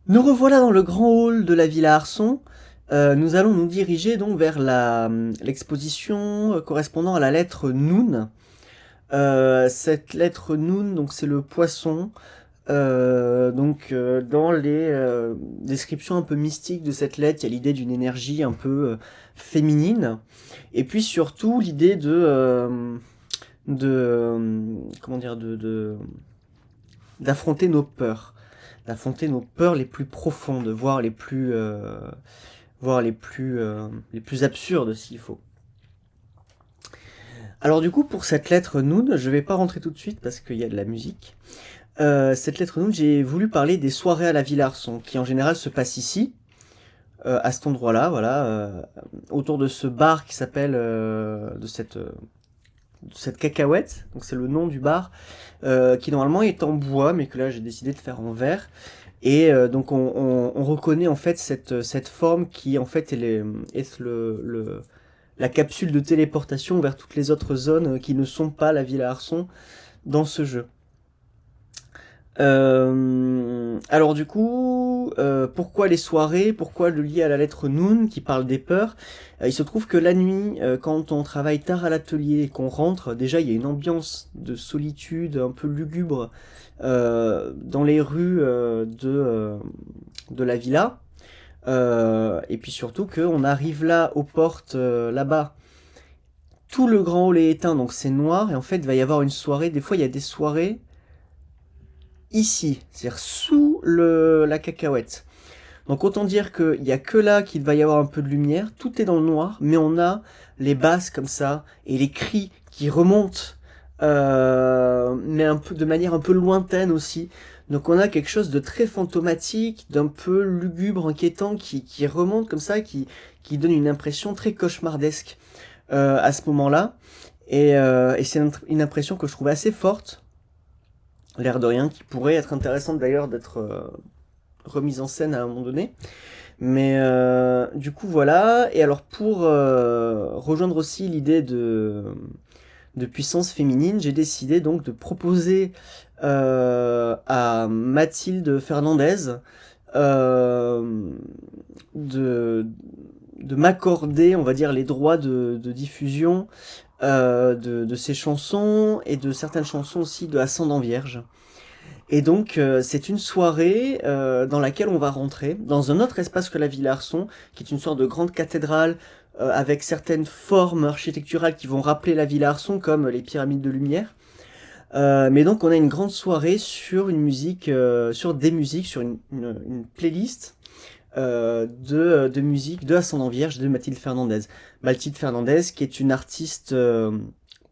Nous revoilà dans le grand hall de la Villa Arson. Nous allons nous diriger donc vers l'exposition correspondant à la lettre Noun. Cette lettre Noun, donc c'est le poisson. Dans les descriptions un peu mystiques de cette lettre, il y a l'idée d'une énergie un peu féminine. Et puis surtout l'idée comment dire, d'affronter nos peurs, d'affronter nos peurs les plus profondes, voire les plus absurdes s'il faut. Alors du coup, pour cette lettre Noun, je vais pas rentrer tout de suite parce qu'il y a de la musique. Cette lettre Noun, j'ai voulu parler des soirées à la Villa Arson, qui en général se passent ici, à cet endroit-là, voilà, autour de ce bar qui s'appelle, de cette cacahuète, donc c'est le nom du bar, qui normalement est en bois, mais que là j'ai décidé de faire en verre. Et donc on reconnaît en fait cette forme qui en fait est la capsule de téléportation vers toutes les autres zones qui ne sont pas la Villa Arson dans ce jeu. Alors du coup, pourquoi les soirées? Pourquoi le lier à la lettre Noun qui parle des peurs? Il se trouve que la nuit, quand on travaille tard à l'atelier et qu'on rentre, déjà il y a une ambiance de solitude un peu lugubre dans les rues de la villa. Et puis surtout qu'on arrive là aux portes là-bas. Tout le grand hall est éteint, donc c'est noir. Et en fait, il va y avoir une soirée. Des fois, il y a des soirées ici, c'est-à-dire sous la cacahuète. Donc autant dire qu'il n'y a que là qu'il va y avoir un peu de lumière, tout est dans le noir, mais on a les basses comme ça, et les cris qui remontent, mais un peu, de manière un peu lointaine aussi. Donc on a quelque chose de très fantomatique, d'un peu lugubre, inquiétant, qui remonte comme ça, qui donne une impression très cauchemardesque à ce moment-là. Et c'est une impression que je trouve assez forte, l'air de rien, qui pourrait être intéressante d'ailleurs d'être remise en scène à un moment donné. Mais du coup voilà, et alors pour rejoindre aussi l'idée de puissance féminine, j'ai décidé donc de proposer à Mathilde Fernandez euh, de, de m'accorder, on va dire, les droits de diffusion de ses chansons et de certaines chansons aussi de Ascendant Vierge. Et donc, c'est une soirée dans laquelle on va rentrer dans un autre espace que la Villa Arson, qui est une sorte de grande cathédrale avec certaines formes architecturales qui vont rappeler la Villa Arson, comme les pyramides de lumière. Mais donc, on a une grande soirée sur une musique, sur des musiques, sur une playlist de musique de Ascendant Vierge de Mathilde Fernandez. Mathilde Fernandez, qui est une artiste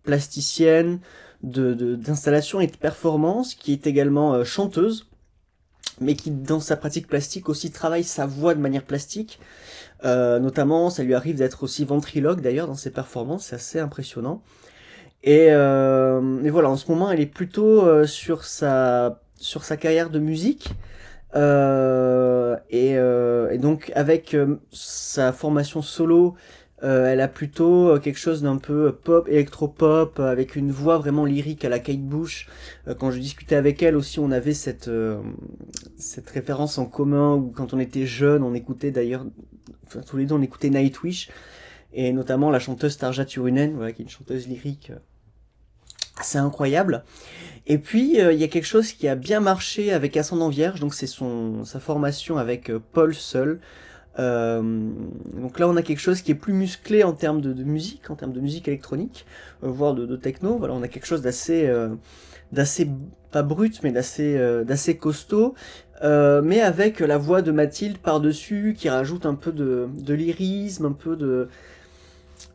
plasticienne, d'installation et de performance, qui est également chanteuse, mais qui dans sa pratique plastique aussi travaille sa voix de manière plastique. Notamment, ça lui arrive d'être aussi ventriloque d'ailleurs dans ses performances, c'est assez impressionnant. Et voilà, en ce moment, elle est plutôt sur sa carrière de musique. Et donc avec sa formation solo, elle a plutôt quelque chose d'un peu pop, électropop, avec une voix vraiment lyrique à la Kate Bush. Quand je discutais avec elle aussi, on avait cette référence en commun où quand on était jeune, on écoutait d'ailleurs, enfin, tous les deux on écoutait Nightwish, et notamment la chanteuse Tarja Turunen, voilà, qui est une chanteuse lyrique assez incroyable. Et puis, il y a quelque chose qui a bien marché avec Ascendant Vierge, donc c'est sa formation avec Paul Seul. Donc là, on a quelque chose qui est plus musclé en termes de musique, en termes de musique électronique, voire de techno. Voilà, on a quelque chose d'assez pas brut, mais d'assez costaud, mais avec la voix de Mathilde par-dessus, qui rajoute un peu de lyrisme, un peu de...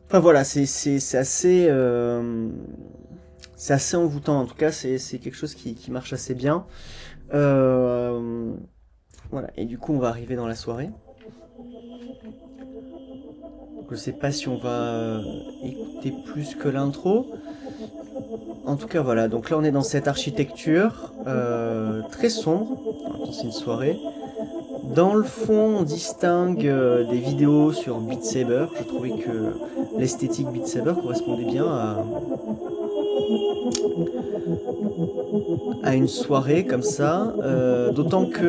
Enfin voilà, c'est assez envoûtant. En tout cas, c'est quelque chose qui marche assez bien. Euh, voilà, et du coup, on va arriver dans la soirée. Je sais pas si on va écouter plus que l'intro. En tout cas, voilà. Donc là, on est dans cette architecture très sombre. Attends, c'est une soirée. Dans le fond, on distingue des vidéos sur Beat Saber. Je trouvais que l'esthétique Beat Saber correspondait bien à une soirée comme ça, d'autant que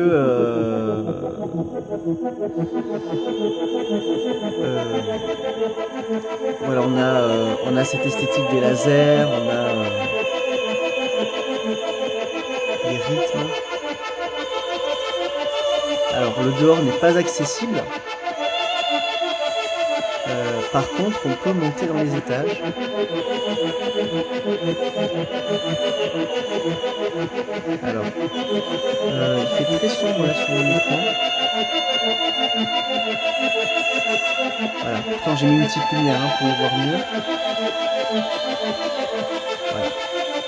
voilà, on a cette esthétique des lasers, on a les rythmes. Alors le dehors n'est pas accessible. Par contre, on peut monter dans les étages. Alors, il fait très sombre là sur mon écran. Voilà, pourtant j'ai mis une petite lumière pour y voir mieux. Voilà.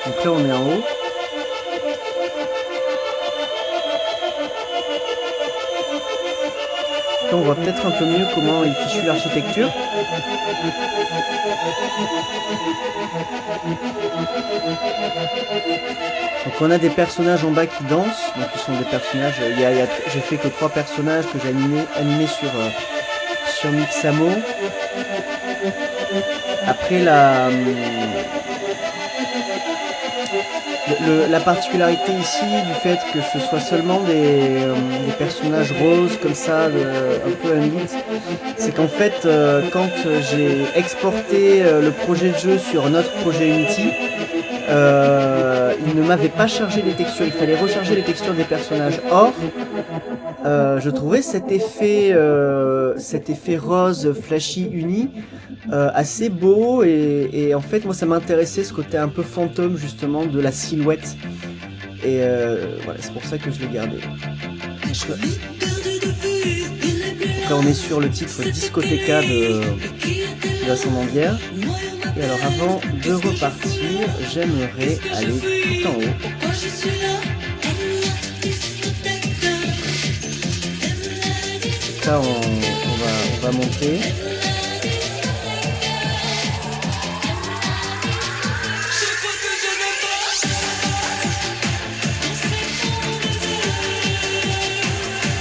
Donc là on est en haut. Là on voit peut-être un peu mieux comment est fichue l'architecture. Donc on a des personnages en bas qui dansent, donc ils sont des personnages, j'ai fait que 3 personnages que j'ai animés sur Mixamo. Après la particularité ici du fait que ce soit seulement des personnages roses comme ça, un peu Unlit, c'est qu'en fait quand j'ai exporté le projet de jeu sur notre projet Unity, il ne m'avait pas chargé les textures, il fallait recharger les textures des personnages. Or, je trouvais cet effet rose flashy uni assez beau et en fait moi ça m'intéressait ce côté un peu fantôme justement de la silhouette et voilà, c'est pour ça que je l'ai gardé. Donc là on est sur le titre Discoteca de la Saint-Mandière. Et alors avant de repartir, j'aimerais aller tout en haut. Là on va monter.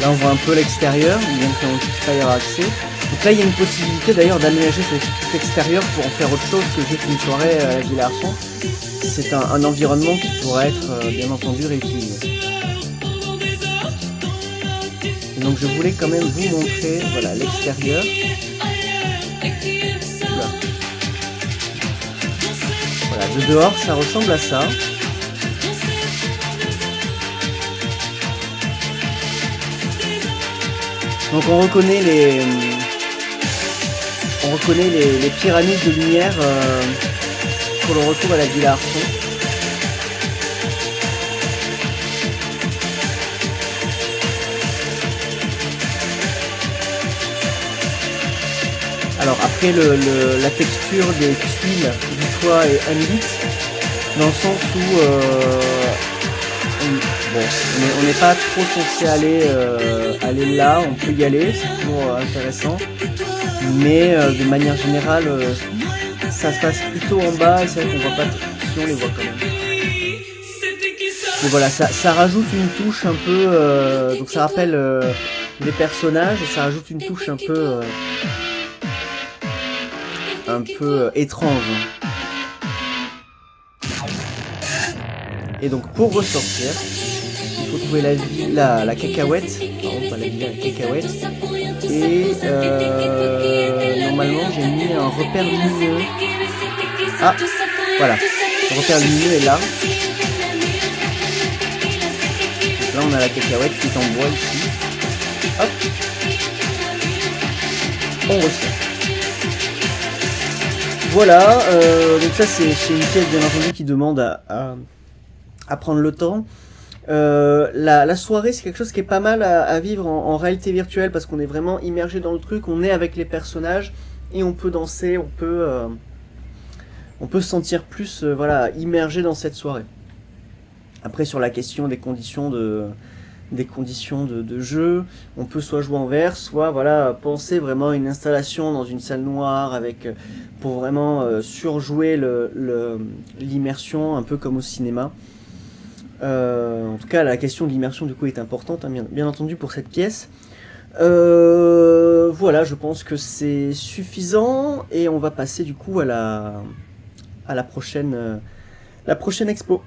Là on voit un peu l'extérieur, bien qu'on ne puisse pas y avoir accès. Donc là il y a une possibilité d'ailleurs d'aménager cet extérieur pour en faire autre chose que juste une soirée à la Villa Arson. C'est un environnement qui pourrait être bien entendu réutilisé. Et donc je voulais quand même vous montrer voilà, l'extérieur. Voilà, de dehors ça ressemble à ça. Donc on reconnaît les pyramides de lumière que l'on retrouve à la Villa Arson. Alors après la texture des tuiles du toit est Unlit, dans le sens où on n'est pas trop censé aller là, on peut y aller, c'est toujours intéressant, mais de manière générale ça se passe plutôt en bas et c'est vrai qu'on voit pas si on les voit quand même. Et voilà, ça rajoute une touche un peu, donc ça rappelle les personnages et ça rajoute une touche un peu étrange. Et donc pour ressortir, il faut trouver la cacahuète, pardon pas la villa, la cacahuète, et normalement j'ai mis un repère lumineux. Ah, voilà, le repère lumineux est là. Donc là on a la cacahuète qui est en bois ici. Hop, on ressort. Voilà, donc ça c'est une pièce bien entendu qui demande à prendre le temps. La soirée c'est quelque chose qui est pas mal à vivre en réalité virtuelle parce qu'on est vraiment immergé dans le truc, on est avec les personnages et on peut danser, on peut se sentir plus voilà, immergé dans cette soirée. Après sur la question des conditions de jeu, on peut soit jouer en vert, soit voilà, penser vraiment à une installation dans une salle noire avec, pour vraiment surjouer l'immersion, un peu comme au cinéma. En tout cas la question de l'immersion du coup est importante, hein, bien entendu pour cette pièce. Voilà, je pense que c'est suffisant et on va passer du coup à la prochaine la prochaine expo.